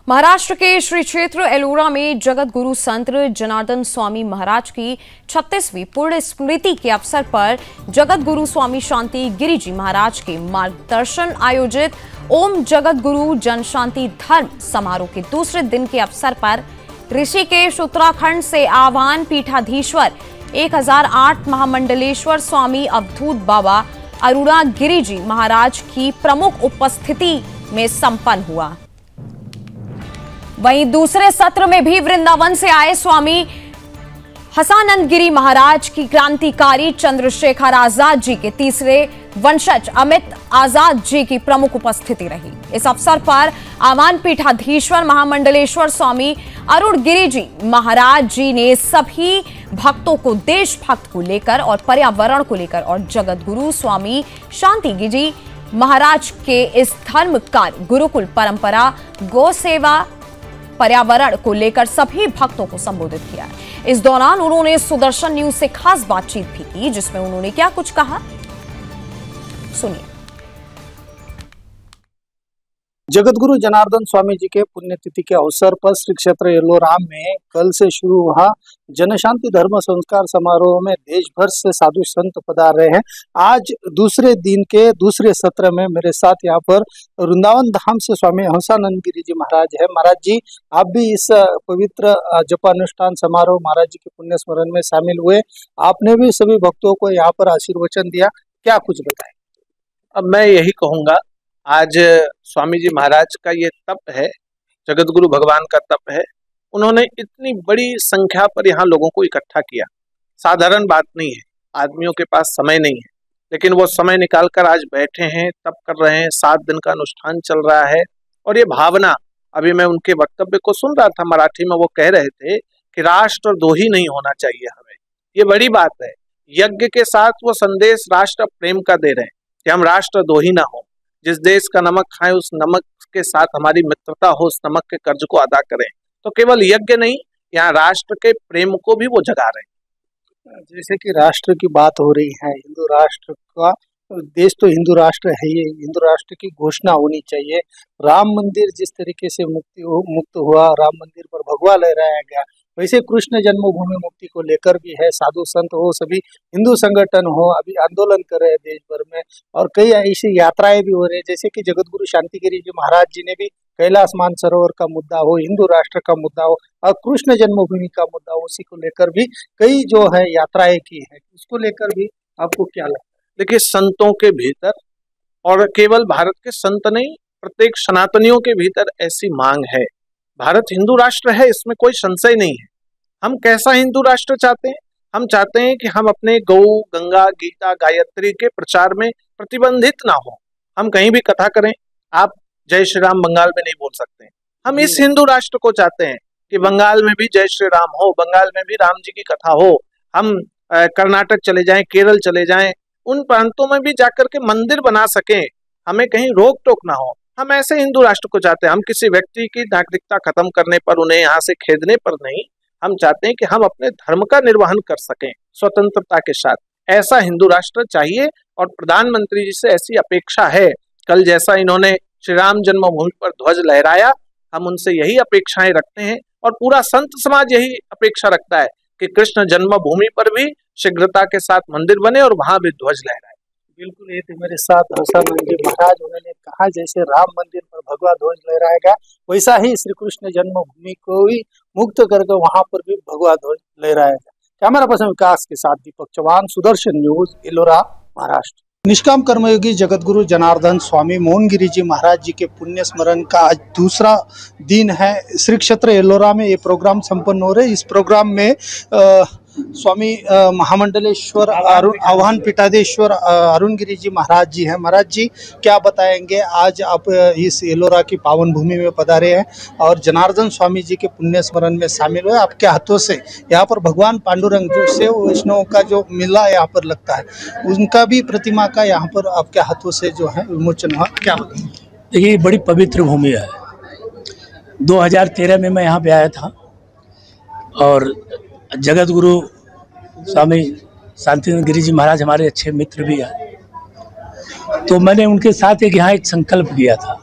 महाराष्ट्र के श्री क्षेत्र एलोरा में जगत गुरु संत जनार्दन स्वामी महाराज की 36वीं पुण्य स्मृति के अवसर पर जगत गुरु स्वामी शांति गिरि जी महाराज के मार्गदर्शन आयोजित ओम जगत गुरु जन शांति धर्म समारोह के दूसरे दिन के अवसर पर ऋषिकेश उत्तराखंड से आह्वान पीठाधीश्वर 1008 महामंडलेश्वर स्वामी अवधूत बाबा अरुणागिरी जी महाराज की प्रमुख उपस्थिति में संपन्न हुआ। वहीं दूसरे सत्र में भी वृंदावन से आए स्वामी हसानंद गिरी महाराज की क्रांतिकारी चंद्रशेखर आजाद जी के तीसरे वंशज अमित आजाद जी की प्रमुख उपस्थिति रही। इस अवसर पर आह्वान पीठाधीश्वर महामंडलेश्वर स्वामी अरुण गिरी जी महाराज जी ने सभी भक्तों को देशभक्त को लेकर और पर्यावरण को लेकर और जगत गुरु स्वामी शांति गिरी जी महाराज के इस धर्म कार्य गुरुकुल परंपरा गौ सेवा पर्यावरण को लेकर सभी भक्तों को संबोधित किया। इस दौरान उन्होंने सुदर्शन न्यूज से खास बातचीत भी की, जिसमें उन्होंने क्या कुछ कहा सुनिए। जगतगुरु जनार्दन स्वामी जी के पुण्यतिथि के अवसर पर श्री क्षेत्र एलोरा में कल से शुरू हुआ जनशांति धर्म संस्कार समारोह में देश भर से साधु संत पधार रहे हैं। आज दूसरे दिन के दूसरे सत्र में मेरे साथ यहाँ पर वृंदावन धाम से स्वामी हंसानंद गिरी जी महाराज है। महाराज जी, आप भी इस पवित्र जपानुष्ठान समारोह महाराज जी के पुण्य स्मरण में शामिल हुए। आपने भी सभी भक्तों को यहाँ पर आशीर्वचन दिया, क्या कुछ बताएं? अब मैं यही कहूँगा, आज स्वामी जी महाराज का ये तप है, जगत गुरु भगवान का तप है। उन्होंने इतनी बड़ी संख्या पर यहाँ लोगों को इकट्ठा किया, साधारण बात नहीं है। आदमियों के पास समय नहीं है, लेकिन वो समय निकालकर आज बैठे हैं, तप कर रहे हैं। 7 दिन का अनुष्ठान चल रहा है और ये भावना, अभी मैं उनके वक्तव्य को सुन रहा था मराठी में, वो कह रहे थे कि राष्ट्र द्रोही नहीं होना चाहिए हमें। ये बड़ी बात है। यज्ञ के साथ वो संदेश राष्ट्र प्रेम का दे रहे हैं कि हम राष्ट्र द्रोही ना हो। जिस देश का नमक खाएं उस नमक के साथ हमारी मित्रता हो, उस नमक के कर्ज को अदा करें। तो केवल यज्ञ नहीं, यहाँ राष्ट्र के प्रेम को भी वो जगा रहे हैं। जैसे कि राष्ट्र की बात हो रही है, हिंदू राष्ट्र का देश तो हिंदू राष्ट्र है, ये हिंदू राष्ट्र की घोषणा होनी चाहिए। राम मंदिर जिस तरीके से मुक्त हुआ, राम मंदिर पर भगवा लहराया गया, वैसे कृष्ण जन्मभूमि मुक्ति को लेकर भी है। साधु संत हो, सभी हिंदू संगठन हो, अभी आंदोलन कर रहे हैं देश भर में और कई ऐसी यात्राएं भी हो रही है। जैसे कि जगत गुरु शांति गिरी जी महाराज जी ने भी कैलाश मानसरोवर का मुद्दा हो, हिंदू राष्ट्र का मुद्दा हो और कृष्ण जन्मभूमि का मुद्दा हो, उसी को लेकर भी कई जो है यात्राएं की है। उसको लेकर भी आपको क्या लगता है? देखिए, संतों के भीतर, और केवल भारत के संत नहीं, प्रत्येक सनातनियों के भीतर ऐसी मांग है। भारत हिंदू राष्ट्र है, इसमें कोई संशय नहीं है। हम कैसा हिंदू राष्ट्र चाहते हैं? हम चाहते हैं कि हम अपने गौ, गंगा, गीता, गायत्री के प्रचार में प्रतिबंधित ना हो। हम कहीं भी कथा करें, आप जय श्री राम बंगाल में नहीं बोल सकते। हम इस हिंदू राष्ट्र को चाहते हैं कि बंगाल में भी जय श्री राम हो, बंगाल में भी राम जी की कथा हो। हम कर्नाटक चले जाएं, केरल चले जाएं, उन प्रांतों में भी जाकर के मंदिर बना सकें, हमें कहीं रोक टोक ना हो। हम ऐसे हिंदू राष्ट्र को चाहते हैं। हम किसी व्यक्ति की नागरिकता खत्म करने पर, उन्हें यहाँ से खेदने पर नहीं। हम चाहते हैं कि हम अपने धर्म का निर्वहन कर सकें स्वतंत्रता के साथ। ऐसा हिंदू राष्ट्र चाहिए और प्रधानमंत्री जी से ऐसी अपेक्षा है। कल जैसा इन्होंने श्री राम जन्मभूमि पर ध्वज लहराया, हम उनसे यही अपेक्षाएं रखते हैं और पूरा संत समाज यही अपेक्षा रखता है कि कृष्ण जन्मभूमि पर भी शीघ्रता के साथ मंदिर बने और वहां भी ध्वज लहराए। बिल्कुल, ये मेरे साथ हंसानंद जी महाराज, उन्होंने कहा जैसे राम मंदिर पर भगवा ध्वज लहराएगा, वैसा ही श्री कृष्ण जन्मभूमि को भी मुक्त करके वहां पर भी भगवा ध्वज लहराएगा। कैमरा पर्सन विकास के साथ दीपक चौहान, सुदर्शन न्यूज, एलोरा, महाराष्ट्र। निष्काम कर्मयोगी जगतगुरु जनार्दन स्वामी मोहनगिरी जी महाराज जी के पुण्य स्मरण का आज दूसरा दिन है। श्री क्षेत्र एलोरा में ये प्रोग्राम संपन्न हो रहे। इस प्रोग्राम में स्वामी महामंडलेश्वर आह्वान पीठाधीश्वर अरुण गिरी जी महाराज जी हैं। महाराज जी, क्या बताएंगे? आज आप इस एलोरा की पावन भूमि में पधारे हैं और जनार्दन स्वामी जी के पुण्य स्मरण में शामिल हुए। आपके हाथों से यहाँ पर भगवान पांडुरंग जो से वैष्णव का जो मेला यहाँ पर लगता है, उनका भी प्रतिमा का यहाँ पर आपके हाथों से जो है विमोचन हुआ, क्या बताएंगे? देखिए, बड़ी पवित्र भूमि है। 2013 में मैं यहाँ पे आया था और जगत गुरु स्वामी शांतिनंद गिरी जी महाराज हमारे अच्छे मित्र भी हैं, तो मैंने उनके साथ एक यहाँ एक संकल्प किया था